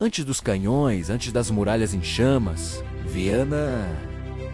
Antes dos canhões, antes das muralhas em chamas, Viena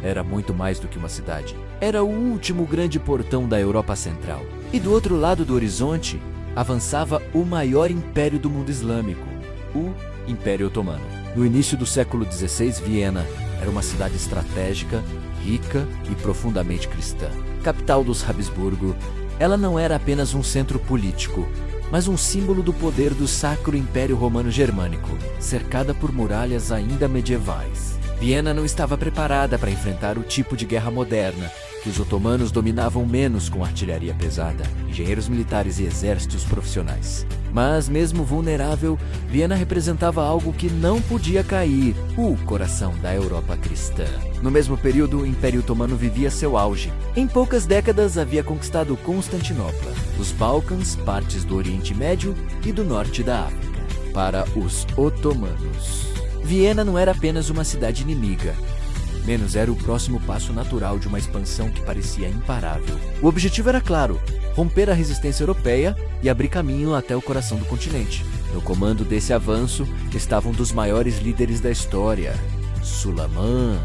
era muito mais do que uma cidade. Era o último grande portão da Europa Central. E do outro lado do horizonte, avançava o maior império do mundo islâmico, o Império Otomano. No início do século XVI, Viena era uma cidade estratégica, rica e profundamente cristã. Capital dos Habsburgo, ela não era apenas um centro político, mas um símbolo do poder do Sacro Império Romano Germânico, cercada por muralhas ainda medievais. Viena não estava preparada para enfrentar o tipo de guerra moderna, que os otomanos dominavam menos com artilharia pesada, engenheiros militares e exércitos profissionais. Mas, mesmo vulnerável, Viena representava algo que não podia cair: o coração da Europa cristã. No mesmo período, o Império Otomano vivia seu auge. Em poucas décadas, havia conquistado Constantinopla, os Balcãs, partes do Oriente Médio e do norte da África. Para os otomanos, Viena não era apenas uma cidade inimiga, menos era o próximo passo natural de uma expansão que parecia imparável. O objetivo era claro: romper a resistência europeia e abrir caminho até o coração do continente. No comando desse avanço estavam um dos maiores líderes da história, Sulayman,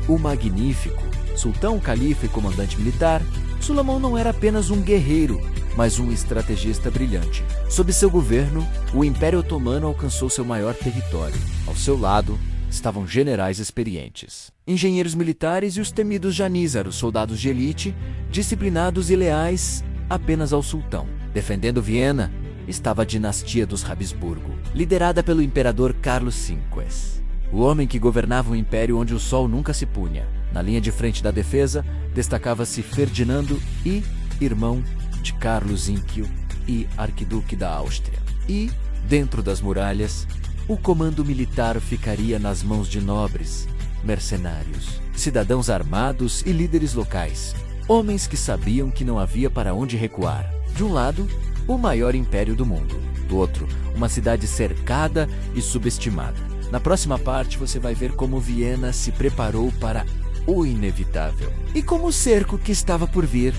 o Magnífico. Sultão, califa e comandante militar, Sulayman não era apenas um guerreiro, mas um estrategista brilhante. Sob seu governo, o Império Otomano alcançou seu maior território. Ao seu lado estavam generais experientes, engenheiros militares e os temidos janízaros, soldados de elite, disciplinados e leais apenas ao sultão. Defendendo Viena estava a dinastia dos Habsburgo, liderada pelo imperador Carlos V, o homem que governava um império onde o sol nunca se punha. Na linha de frente da defesa destacava-se Ferdinando I, irmão de Carlos Ímpio e arquiduque da Áustria. E, dentro das muralhas, o comando militar ficaria nas mãos de nobres, mercenários, cidadãos armados e líderes locais, homens que sabiam que não havia para onde recuar. De um lado, o maior império do mundo. Do outro, uma cidade cercada e subestimada. Na próxima parte, você vai ver como Viena se preparou para o inevitável e como o cerco que estava por vir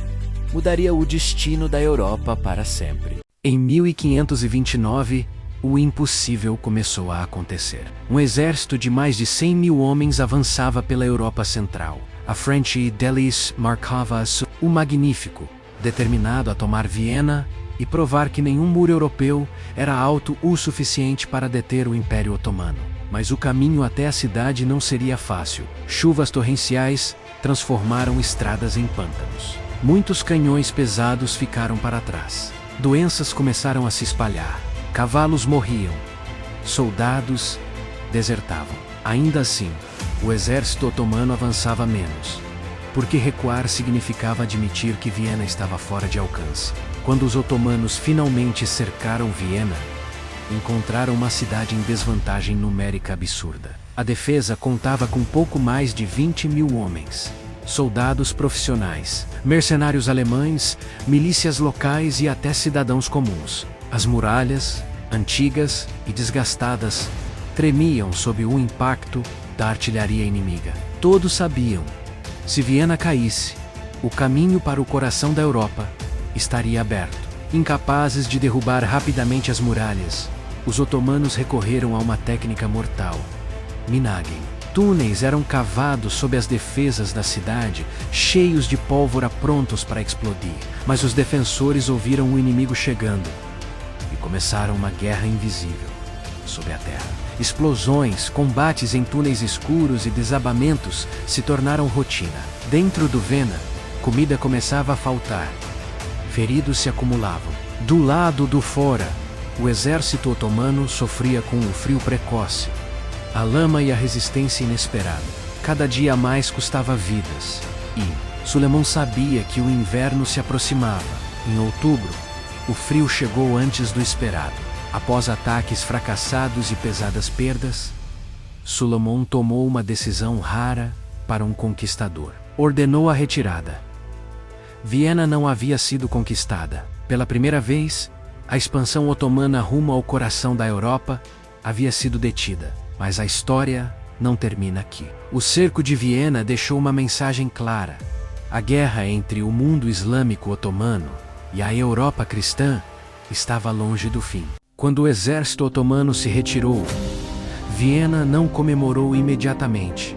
mudaria o destino da Europa para sempre. Em 1529, o impossível começou a acontecer. Um exército de mais de 100 mil homens avançava pela Europa Central. A frente deles marcava o Magnífico, determinado a tomar Viena e provar que nenhum muro europeu era alto o suficiente para deter o Império Otomano. Mas o caminho até a cidade não seria fácil. Chuvas torrenciais transformaram estradas em pântanos. Muitos canhões pesados ficaram para trás. Doenças começaram a se espalhar. Cavalos morriam. Soldados desertavam. Ainda assim, o exército otomano avançava menos, porque recuar significava admitir que Viena estava fora de alcance. Quando os otomanos finalmente cercaram Viena, encontraram uma cidade em desvantagem numérica absurda. A defesa contava com pouco mais de 20 mil homens. Soldados profissionais, mercenários alemães, milícias locais e até cidadãos comuns. As muralhas, antigas e desgastadas, tremiam sob o impacto da artilharia inimiga. Todos sabiam: se Viena caísse, o caminho para o coração da Europa estaria aberto. Incapazes de derrubar rapidamente as muralhas, os otomanos recorreram a uma técnica mortal: minagem. Túneis eram cavados sob as defesas da cidade, cheios de pólvora prontos para explodir. Mas os defensores ouviram o inimigo chegando e começaram uma guerra invisível sob a terra. Explosões, combates em túneis escuros e desabamentos se tornaram rotina. Dentro do Viena, comida começava a faltar. Feridos se acumulavam. Do lado do fora, o exército otomano sofria com o frio precoce, a lama e a resistência inesperada. Cada dia a mais custava vidas. E Sulayman sabia que o inverno se aproximava. Em outubro, o frio chegou antes do esperado. Após ataques fracassados e pesadas perdas, Sulayman tomou uma decisão rara para um conquistador. Ordenou a retirada. Viena não havia sido conquistada. Pela primeira vez, a expansão otomana rumo ao coração da Europa havia sido detida. Mas a história não termina aqui. O cerco de Viena deixou uma mensagem clara: a guerra entre o mundo islâmico otomano e a Europa cristã estava longe do fim. Quando o exército otomano se retirou, Viena não comemorou imediatamente.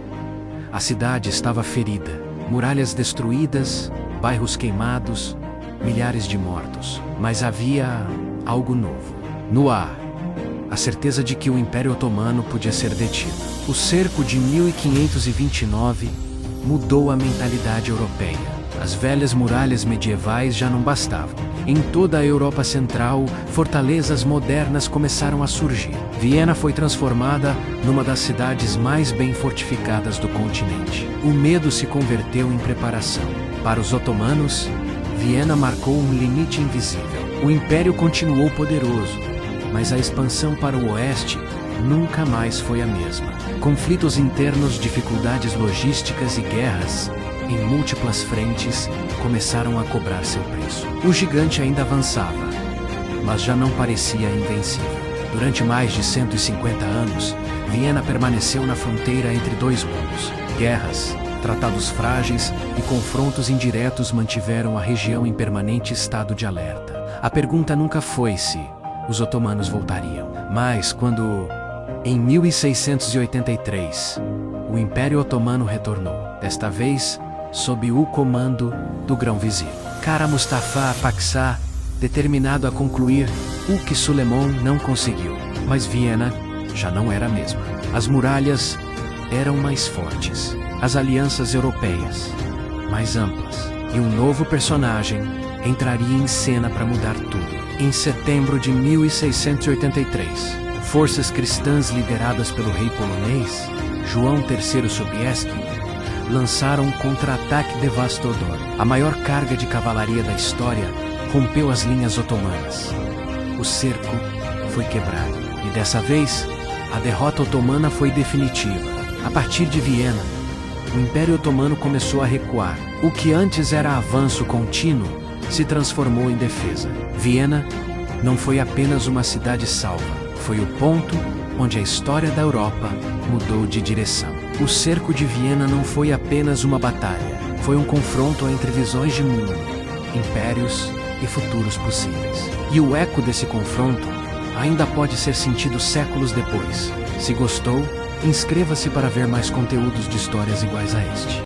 A cidade estava ferida, muralhas destruídas, bairros queimados, milhares de mortos. Mas havia algo novo. No ar, a certeza de que o Império Otomano podia ser detido. O cerco de 1529 mudou a mentalidade europeia. As velhas muralhas medievais já não bastavam. Em toda a Europa Central, fortalezas modernas começaram a surgir. Viena foi transformada numa das cidades mais bem fortificadas do continente. O medo se converteu em preparação. Para os otomanos, Viena marcou um limite invisível. O Império continuou poderoso, mas a expansão para o oeste nunca mais foi a mesma. Conflitos internos, dificuldades logísticas e guerras em múltiplas frentes começaram a cobrar seu preço. O gigante ainda avançava, mas já não parecia invencível. Durante mais de 150 anos, Viena permaneceu na fronteira entre dois mundos. Guerras, tratados frágeis e confrontos indiretos mantiveram a região em permanente estado de alerta. A pergunta nunca foi se os otomanos voltariam, mas quando, em 1683, o Império Otomano retornou. Desta vez, sob o comando do grão-vizir Kara Mustafa Paşa, determinado a concluir o que Suleiman não conseguiu. Mas Viena já não era a mesma. As muralhas eram mais fortes, as alianças europeias mais amplas, e um novo personagem entraria em cena para mudar tudo. Em setembro de 1683, forças cristãs lideradas pelo rei polonês João III Sobieski lançaram um contra-ataque devastador. A maior carga de cavalaria da história rompeu as linhas otomanas. O cerco foi quebrado, e dessa vez, a derrota otomana foi definitiva. A partir de Viena, o Império Otomano começou a recuar. O que antes era avanço contínuo se transformou em defesa. Viena não foi apenas uma cidade salva, foi o ponto onde a história da Europa mudou de direção. O cerco de Viena não foi apenas uma batalha, foi um confronto entre visões de mundo, impérios e futuros possíveis. E o eco desse confronto ainda pode ser sentido séculos depois. Se gostou, inscreva-se para ver mais conteúdos de histórias iguais a este.